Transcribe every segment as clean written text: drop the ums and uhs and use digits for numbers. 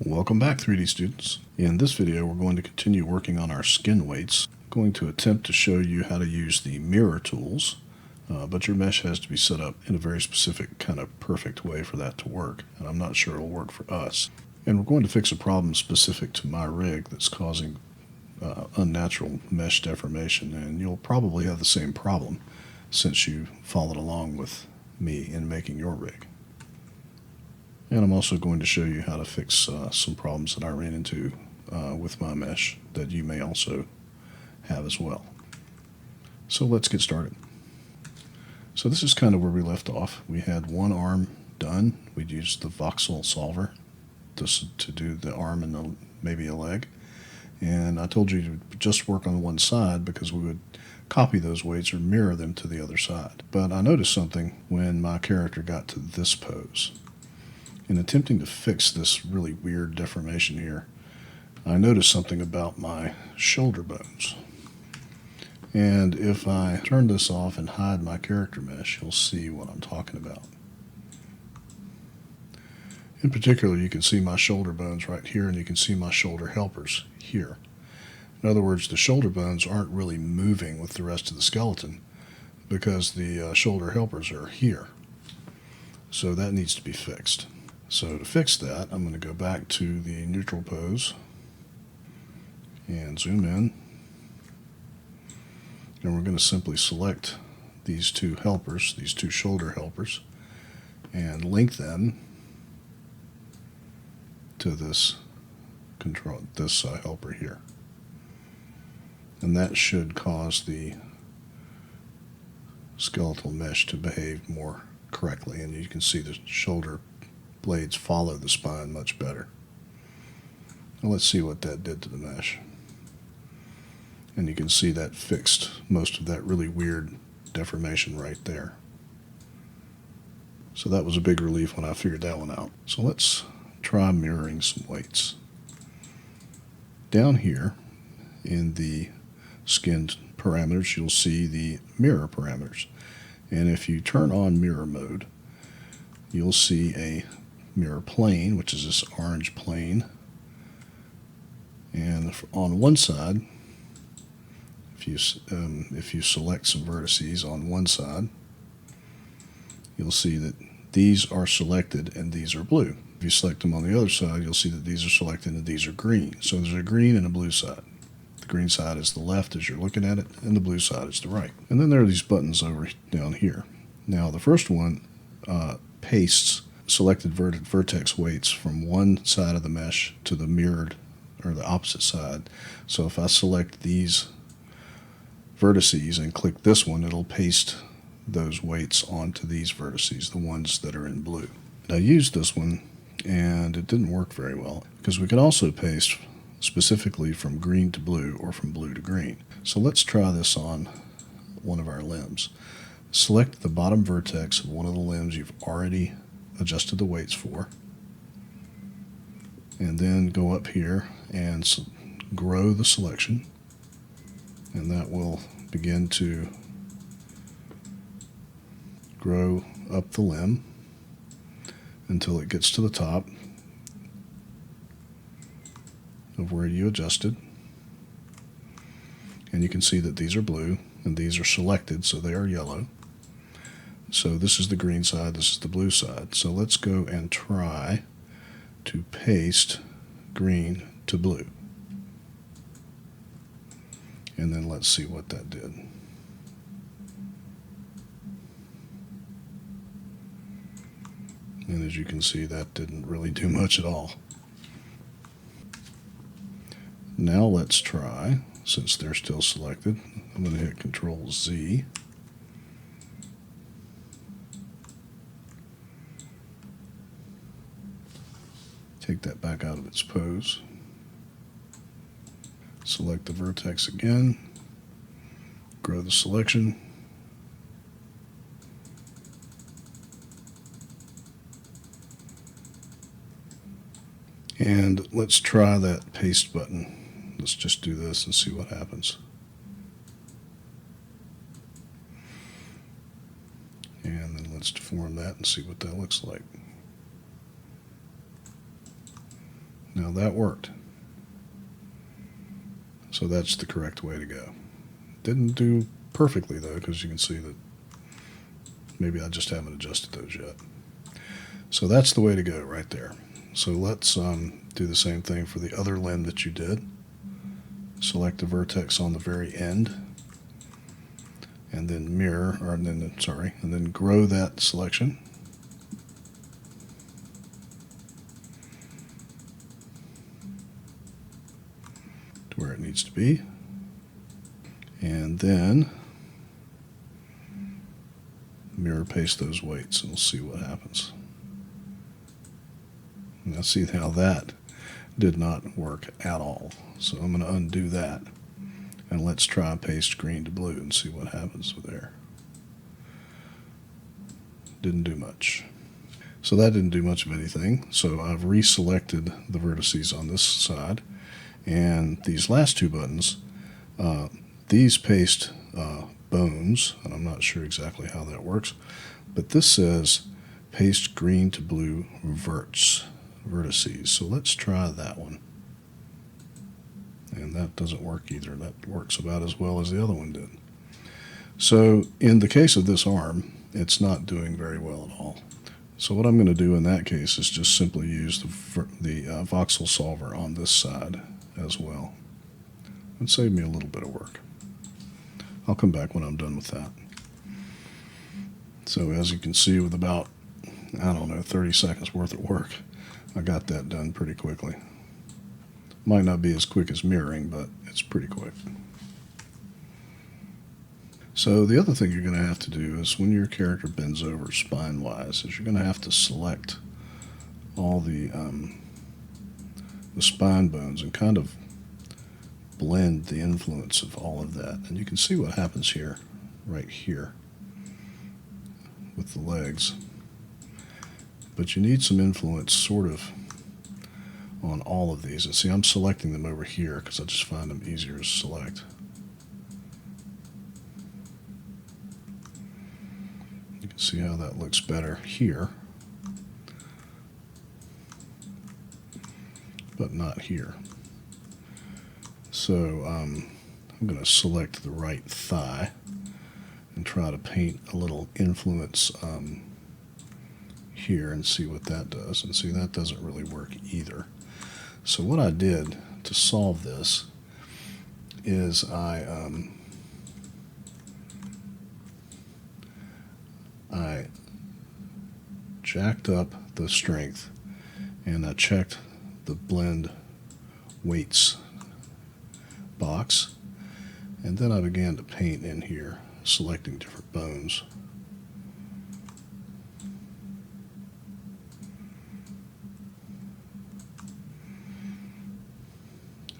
Welcome back, 3D students. In this video, we're going to continue working on our skin weights. I'm going to attempt to show you how to use the mirror tools, but your mesh has to be set up in a very specific kind of perfect way for that to work, and I'm not sure it'll work for us. And we're going to fix a problem specific to my rig that's causing unnatural mesh deformation, and you'll probably have the same problem since you followed along with me in making your rig. And I'm also going to show you how to fix some problems that I ran into with my mesh that you may also have as well. So let's get started. So this is kind of where we left off. We had one arm done. We'd used the voxel solver to do the arm and maybe a leg. And I told you to just work on one side because we would copy those weights or mirror them to the other side. But I noticed something when my character got to this pose. In attempting to fix this really weird deformation here, I noticed something about my shoulder bones. And if I turn this off and hide my character mesh, you'll see what I'm talking about. In particular, you can see my shoulder bones right here, and you can see my shoulder helpers here. In other words, the shoulder bones aren't really moving with the rest of the skeleton because the shoulder helpers are here. So that needs to be fixed. So to fix that, I'm going to go back to the neutral pose and zoom in. And we're going to simply select these two helpers, these two shoulder helpers, and link them to this helper here. And that should cause the skeletal mesh to behave more correctly. And you can see the shoulder blades follow the spine much better. Now let's see what that did to the mesh. And you can see that fixed most of that really weird deformation right there. So that was a big relief when I figured that one out. So let's try mirroring some weights. Down here in the skin parameters, you'll see the mirror parameters. And if you turn on mirror mode, you'll see a mirror plane, which is this orange plane. And on one side, if you select some vertices on one side, you'll see that these are selected and these are blue. If you select them on the other side, you'll see that these are selected and these are green. So there's a green and a blue side. The green side is the left as you're looking at it, and the blue side is the right. And then there are these buttons over down here. Now the first one pastes selected vertex weights from one side of the mesh to the mirrored or the opposite side. So if I select these vertices and click this one, it'll paste those weights onto these vertices, the ones that are in blue. I used this one and it didn't work very well because we could also paste specifically from green to blue or from blue to green. So let's try this on one of our limbs. Select the bottom vertex of one of the limbs you've already adjusted the weights for, and then go up here and grow the selection, and that will begin to grow up the limb until it gets to the top of where you adjusted. And you can see that these are blue and these are selected, so they are yellow. So this is the green side, this is the blue side. So let's go and try to paste green to blue. And then let's see what that did. And as you can see, that didn't really do much at all. Now let's try, since they're still selected, I'm going to hit Control Z. Take that back out of its pose. Select the vertex again. Grow the selection. And let's try that paste button. Let's just do this and see what happens. And then let's deform that and see what that looks like. Now that worked. So that's the correct way to go. Didn't do perfectly though, because you can see that maybe I just haven't adjusted those yet. So that's the way to go right there. So let's do the same thing for the other limb that you did. Select the vertex on the very end, and then mirror, or and then grow that selection. To where it needs to be. And then mirror paste those weights, and we'll see what happens. Now see how that did not work at all. So I'm going to undo that, and let's try paste green to blue and see what happens there. Didn't do much. So that didn't do much of anything. So I've reselected the vertices on this side, and these last two buttons, these paste bones, and I'm not sure exactly how that works, but this says paste green to blue vertices. So let's try that one. And that doesn't work either. That works about as well as the other one did. So in the case of this arm, it's not doing very well at all. So what I'm going to do in that case is just simply use the voxel solver on this side as well. It saved me a little bit of work. I'll come back when I'm done with that. So as you can see, with about, 30 seconds worth of work, I got that done pretty quickly. Might not be as quick as mirroring, but it's pretty quick. So the other thing you're going to have to do is when your character bends over spine-wise, is you're going to have to select all the spine bones and kind of blend the influence of all of that. And you can see what happens here, right here, with the legs. But you need some influence sort of on all of these. And see, I'm selecting them over here because I just find them easier to select. You can see how that looks better here, but not here. So I'm going to select the right thigh and try to paint a little influence here and see what that does. And see, that doesn't really work either. So what I did to solve this is I jacked up the strength, and I checked the blend weights box, and then I began to paint in here, selecting different bones.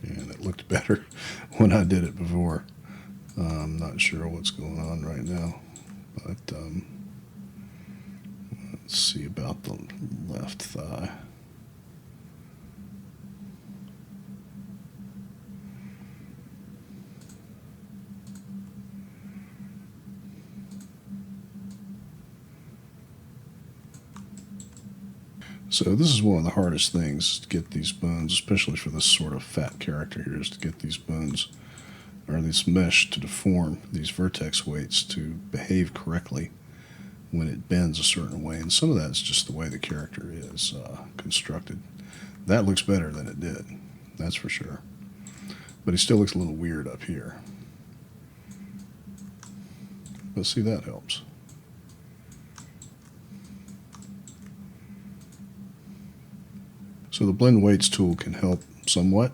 And it looked better when I did it before. I'm not sure what's going on right now, but let's see about the left thigh. So this is one of the hardest things to get these bones, especially for this sort of fat character here, is to get these bones, or this mesh, to deform these vertex weights to behave correctly when it bends a certain way. And some of that's just the way the character is constructed. That looks better than it did, that's for sure. But he still looks a little weird up here. But see, that helps. So the blend weights tool can help somewhat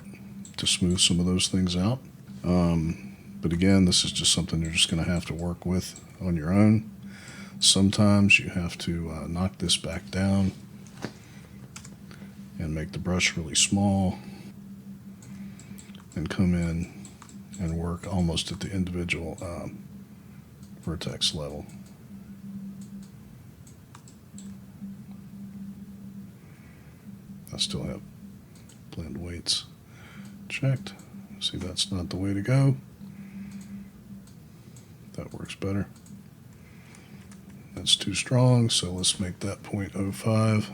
to smooth some of those things out. But again, this is just something you're just going to have to work with on your own. Sometimes you have to knock this back down and make the brush really small and come in and work almost at the individual vertex level. I still have blend weights checked. See, that's not the way to go. That works better. That's too strong, so let's make that 0.05.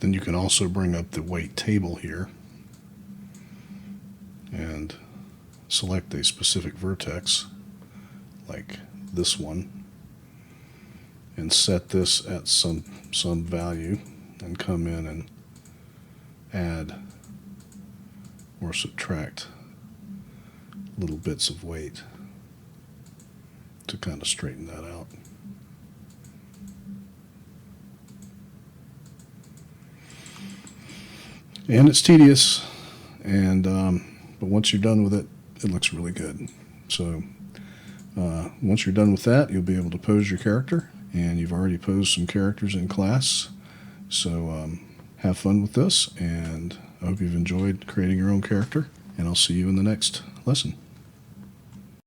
Then you can also bring up the weight table here and select a specific vertex like this one and set this at some value and come in and add or subtract little bits of weight to kind of straighten that out. And it's tedious, and but once you're done with it, it looks really good. So once you're done with that, you'll be able to pose your character, and you've already posed some characters in class. So have fun with this, and I hope you've enjoyed creating your own character, and I'll see you in the next lesson.